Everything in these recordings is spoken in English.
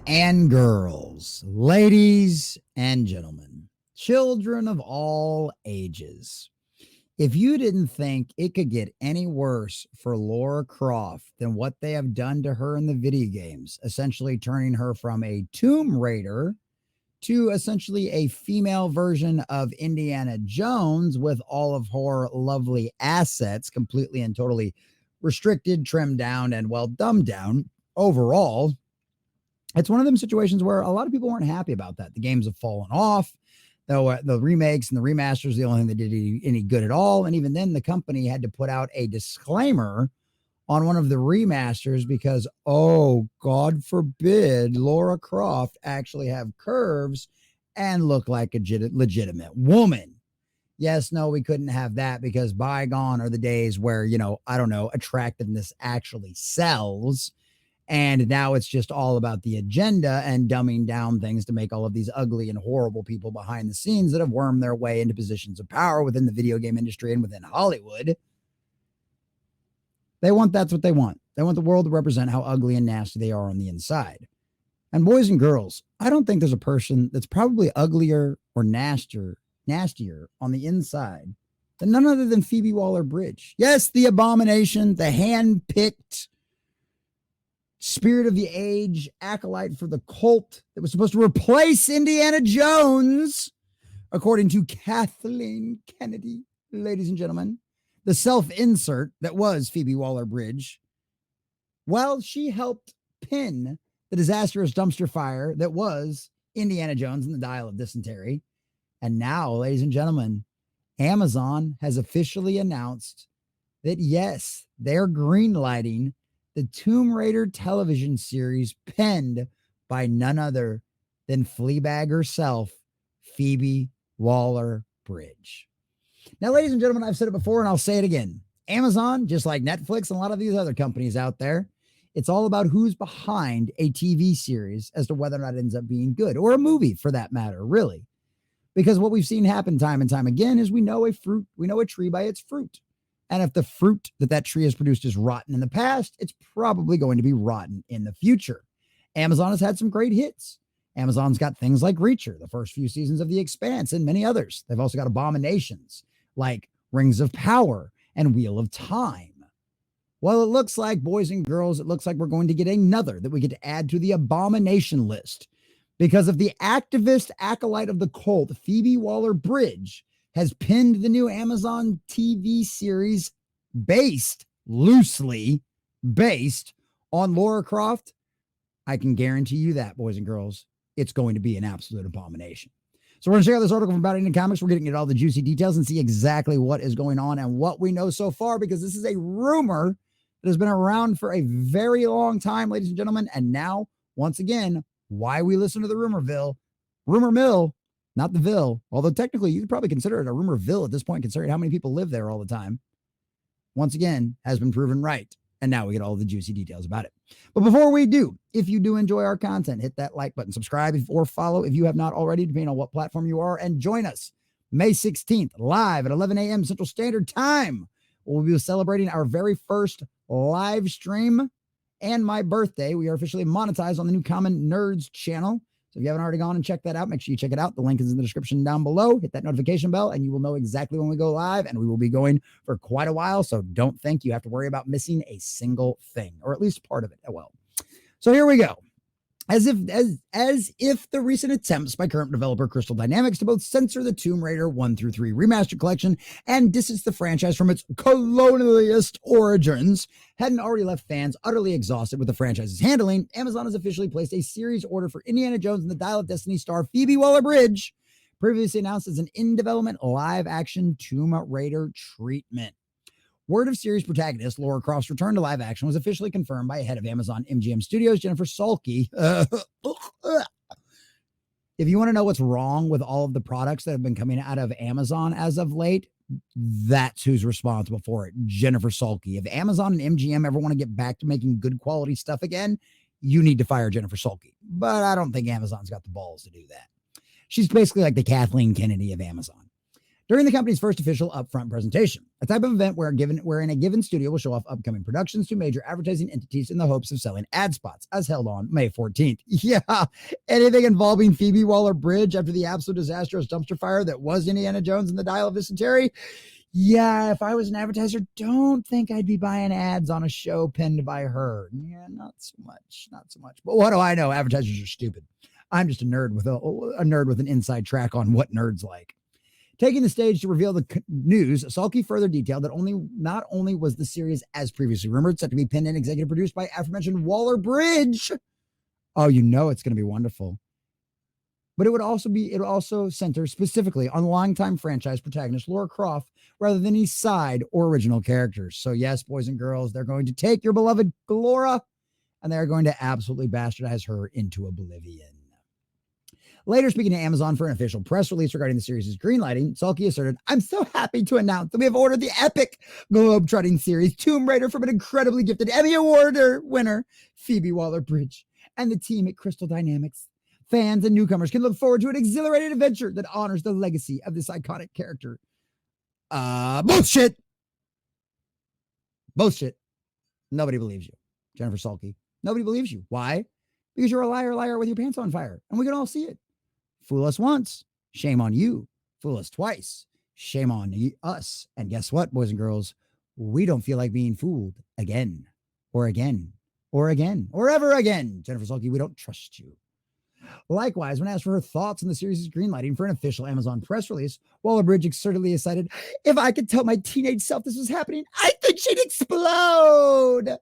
and girls, ladies and gentlemen, children of all ages. If you didn't think it could get any worse for Laura Croft than what they have done to her in the video games, essentially turning her from a Tomb Raider to essentially a female version of Indiana Jones with all of her lovely assets completely and totally restricted, trimmed down, and well dumbed down overall, it's one of them situations where a lot of people weren't happy about that. The games have fallen off. Though the remakes and the remasters, the only thing that did any good at all. And even then, the company had to put out a disclaimer on one of the remasters because, oh, God forbid, Laura Croft actually have curves and look like a legitimate woman. Yes, no, we couldn't have that because bygone are the days where, I don't know, attractiveness actually sells. And now it's just all about the agenda and dumbing down things to make all of these ugly and horrible people behind the scenes that have wormed their way into positions of power within the video game industry and within Hollywood. That's what they want. They want the world to represent how ugly and nasty they are on the inside. And boys and girls, I don't think there's a person that's probably uglier or nastier on the inside than none other than Phoebe Waller-Bridge. Yes, the abomination, the hand-picked spirit of the age, acolyte for the cult that was supposed to replace Indiana Jones, according to Kathleen Kennedy, ladies and gentlemen, the self-insert that was Phoebe Waller-Bridge. Well, she helped pin the disastrous dumpster fire that was Indiana Jones and the Dial of Dysentery. And now, ladies and gentlemen, Amazon has officially announced that, yes, they're greenlighting the Tomb Raider television series penned by none other than Fleabag herself, Phoebe Waller-Bridge. Now, ladies and gentlemen, I've said it before and I'll say it again. Amazon, just like Netflix and a lot of these other companies out there, it's all about who's behind a TV series as to whether or not it ends up being good, or a movie for that matter, really. Because what we've seen happen time and time again is we know a tree by its fruit. And if the fruit that tree has produced is rotten in the past, it's probably going to be rotten in the future. Amazon has had some great hits. Amazon's got things like Reacher, the first few seasons of The Expanse, and many others. They've also got abominations like Rings of Power and Wheel of Time. Well, it looks like, boys and girls, it looks like we're going to get another that we get to add to the abomination list. Because of the activist acolyte of the cult, Phoebe Waller-Bridge, has pinned the new Amazon TV series loosely based on Laura Croft. I can guarantee you that, boys and girls, it's going to be an absolute abomination. So we're going to check out this article from About It in Comics. We're going to get all the juicy details and see exactly what is going on and what we know so far, because this is a rumor that has been around for a very long time, ladies and gentlemen. And now, once again, why we listen to the rumor mill, not the Ville, although technically you could probably consider it a rumorville at this point, considering how many people live there all the time. Once again, has been proven right. And now we get all the juicy details about it. But before we do, if you do enjoy our content, hit that like button, subscribe or follow if you have not already, depending on what platform you are, and join us May 16th live at 11 a.m. Central Standard Time. We'll be celebrating our very first live stream and my birthday. We are officially monetized on the new Common Nerds channel. So if you haven't already gone and checked that out, make sure you check it out. The link is in the description down below. Hit that notification bell and you will know exactly when we go live, and we will be going for quite a while. So don't think you have to worry about missing a single thing, or at least part of it. Well, so here we go. As if the recent attempts by current developer Crystal Dynamics to both censor the Tomb Raider 1 through 3 remastered collection and distance the franchise from its colonialist origins hadn't already left fans utterly exhausted with the franchise's handling, Amazon has officially placed a series order for Indiana Jones and the Dial of Destiny star Phoebe Waller-Bridge, previously announced as an in-development live-action Tomb Raider treatment. Word of series protagonist Laura Croft's return to live action was officially confirmed by head of Amazon MGM Studios, Jennifer Salke. If you want to know what's wrong with all of the products that have been coming out of Amazon as of late, that's who's responsible for it, Jennifer Salke. If Amazon and MGM ever want to get back to making good quality stuff again, you need to fire Jennifer Salke. But I don't think Amazon's got the balls to do that. She's basically like the Kathleen Kennedy of Amazon. during the company's first official upfront presentation, a type of event wherein a given studio will show off upcoming productions to major advertising entities in the hopes of selling ad spots, as held on May 14th. Yeah, anything involving Phoebe Waller-Bridge after the absolute disastrous dumpster fire that was Indiana Jones and the Dial of Dysentery. Yeah, if I was an advertiser, don't think I'd be buying ads on a show penned by her. Yeah, not so much. But what do I know? Advertisers are stupid. I'm just a nerd with a nerd with an inside track on what nerds like. Taking the stage to reveal the news, Salke further detailed that not only was the series, as previously rumored, set to be penned and executive produced by aforementioned Waller-Bridge. Oh, you know it's going to be wonderful. But it would also center specifically on longtime franchise protagonist Lara Croft rather than any side or original characters. So yes, boys and girls, they're going to take your beloved Laura and they're going to absolutely bastardize her into oblivion. Later, speaking to Amazon for an official press release regarding the series' greenlighting, Salke asserted, "I'm so happy to announce that we have ordered the epic globe-trotting series Tomb Raider from an incredibly gifted Emmy Award winner, Phoebe Waller-Bridge, and the team at Crystal Dynamics. Fans and newcomers can look forward to an exhilarating adventure that honors the legacy of this iconic character." Bullshit. Nobody believes you, Jennifer Salke. Nobody believes you. Why? Because you're a liar with your pants on fire, and we can all see it. Fool us once, shame on you. Fool us twice, shame on us. And guess what, boys and girls? We don't feel like being fooled again, or ever again. Jennifer Salke, we don't trust you. Likewise, when asked for her thoughts on the series' greenlighting for an official Amazon press release, Waller-Bridge assertedly decided, "If I could tell my teenage self this was happening, I think she'd explode."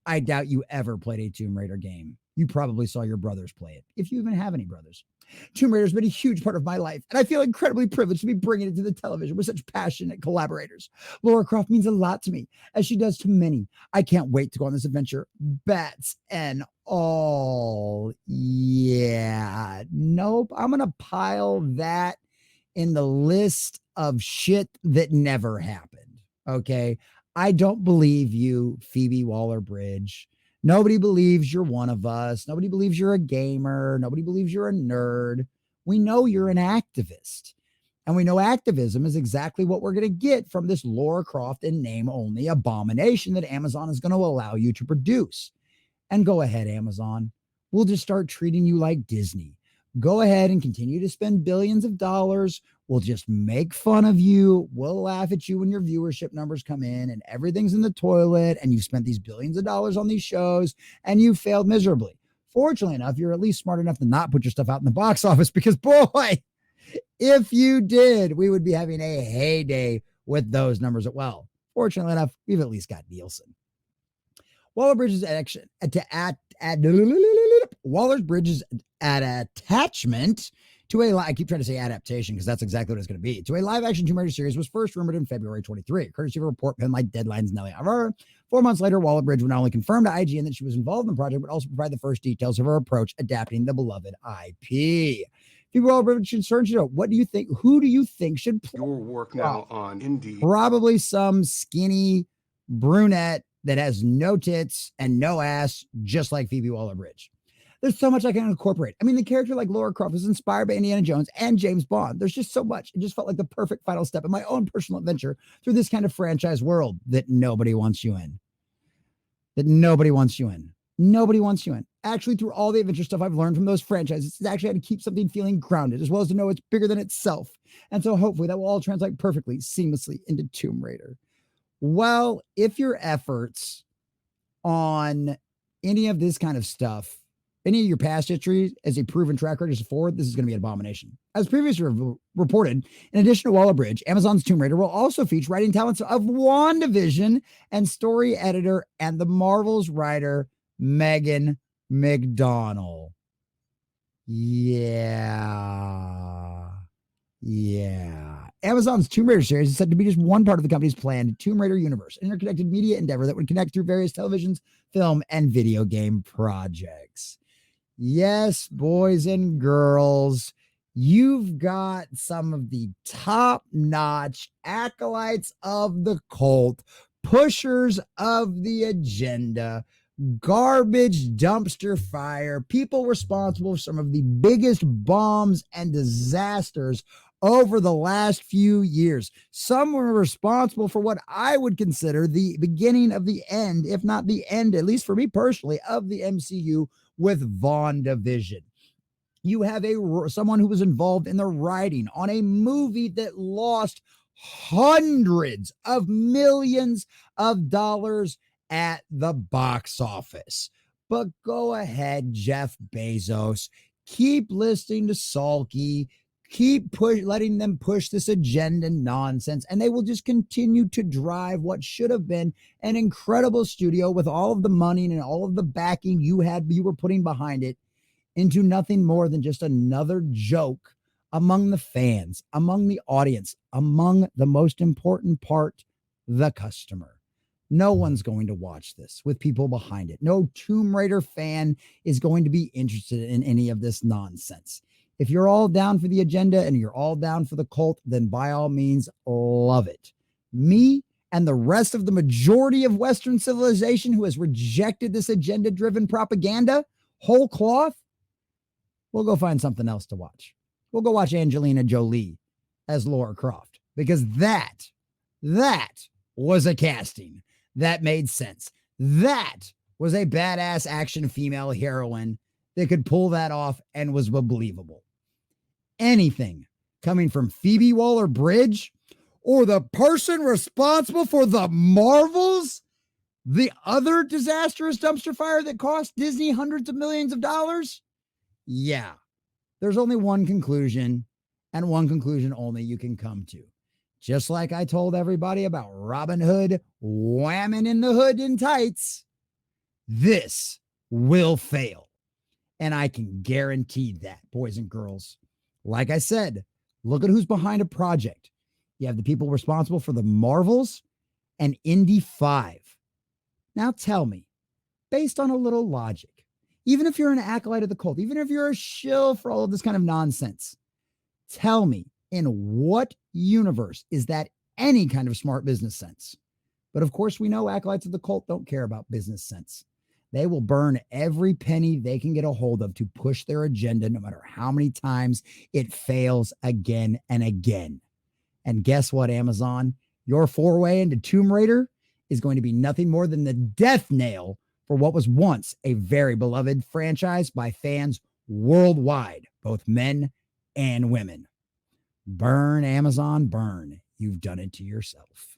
I doubt you ever played a Tomb Raider game. You probably saw your brothers play it, if you even have any brothers. Tomb Raider has been a huge part of my life, and I feel incredibly privileged to be bringing it to the television with such passionate collaborators. Lara Croft means a lot to me, as she does to many. I can't wait to go on this adventure, bats and all. Yeah, nope. I'm going to pile that in the list of shit that never happened. Okay. I don't believe you, Phoebe Waller-Bridge. Nobody believes you're one of us. Nobody believes you're a gamer. Nobody believes you're a nerd. We know you're an activist. And we know activism is exactly what we're going to get from this Lara Croft in name only abomination that Amazon is going to allow you to produce. And go ahead, Amazon. We'll just start treating you like Disney. Go ahead and continue to spend billions of dollars. We'll just make fun of you. We'll laugh at you when your viewership numbers come in and everything's in the toilet and you've spent these billions of dollars on these shows and you failed miserably. Fortunately enough, you're at least smart enough to not put your stuff out in the box office because, boy, if you did, we would be having a heyday with those numbers as well. Fortunately enough, we've at least got Nielsen. Waller-Bridge's attachment to I keep trying to say adaptation because that's exactly what it's going to be, to a live-action Tomb Raider series was first rumored in February 23, courtesy of a report penned by Deadline's Nelly Aurora. 4 months later, Waller-Bridge would not only confirm to IGN that she was involved in the project, but also provide the first details of her approach adapting the beloved IP. Phoebe Waller-Bridge concerns you. What do you think? Who do you think should play your work now on Indy? Probably some skinny brunette that has no tits and no ass, just like Phoebe Waller-Bridge. There's so much I can incorporate. I mean, the character like Lara Croft was inspired by Indiana Jones and James Bond. There's just so much. It just felt like the perfect final step in my own personal adventure through this kind of franchise world that nobody wants you in. Nobody wants you in. Actually, through all the adventure stuff I've learned from those franchises, it's actually how to keep something feeling grounded, as well as to know it's bigger than itself. And so hopefully that will all translate perfectly, seamlessly into Tomb Raider. Well, if your efforts on any of this kind of stuff, any of your past history as a proven track record is forward, this is going to be an abomination. As previously reported, in addition to Waller-Bridge, Amazon's Tomb Raider will also feature writing talents of WandaVision and story editor and the Marvels writer Megan McDonnell. Yeah. Amazon's Tomb Raider series is said to be just one part of the company's planned Tomb Raider universe, an interconnected media endeavor that would connect through various televisions, film, and video game projects. Yes, boys and girls, you've got some of the top-notch acolytes of the cult, pushers of the agenda, garbage dumpster fire, people responsible for some of the biggest bombs and disasters over the last few years. Some were responsible for what I would consider the beginning of the end, if not the end, at least for me personally, of the MCU with WandaVision. You have someone who was involved in the writing on a movie that lost hundreds of millions of dollars at the box office. But go ahead, Jeff Bezos. Keep listening to Salky. Keep letting them push this agenda nonsense, and they will just continue to drive what should have been an incredible studio with all of the money and all of the backing you were putting behind it into nothing more than just another joke among the fans, among the audience, among the most important part, the customer. No one's going to watch this with people behind it. No Tomb Raider fan is going to be interested in any of this nonsense. If you're all down for the agenda and you're all down for the cult, then by all means, love it. Me and the rest of the majority of Western civilization who has rejected this agenda-driven propaganda, whole cloth, we'll go find something else to watch. We'll go watch Angelina Jolie as Lara Croft, because that was a casting that made sense. That was a badass action female heroine that could pull that off and was believable. Anything coming from Phoebe Waller-Bridge or the person responsible for the Marvels, the other disastrous dumpster fire that cost Disney hundreds of millions of dollars, yeah, there's only one conclusion, and one conclusion only you can come to. Just like I told everybody about Robin Hood whamming in the hood in tights, this will fail. And I can guarantee that, boys and girls. Like I said, look at who's behind a project. You have the people responsible for the Marvels and Indy 5. Now tell me, based on a little logic, even if you're an acolyte of the cult, even if you're a shill for all of this kind of nonsense, tell me, in what universe is that any kind of smart business sense? But of course, we know acolytes of the cult don't care about business sense. They will burn every penny they can get a hold of to push their agenda, no matter how many times it fails again and again. And guess what, Amazon? Your foray into Tomb Raider is going to be nothing more than the death nail for what was once a very beloved franchise by fans worldwide, both men and women. Burn, Amazon, burn. You've done it to yourself.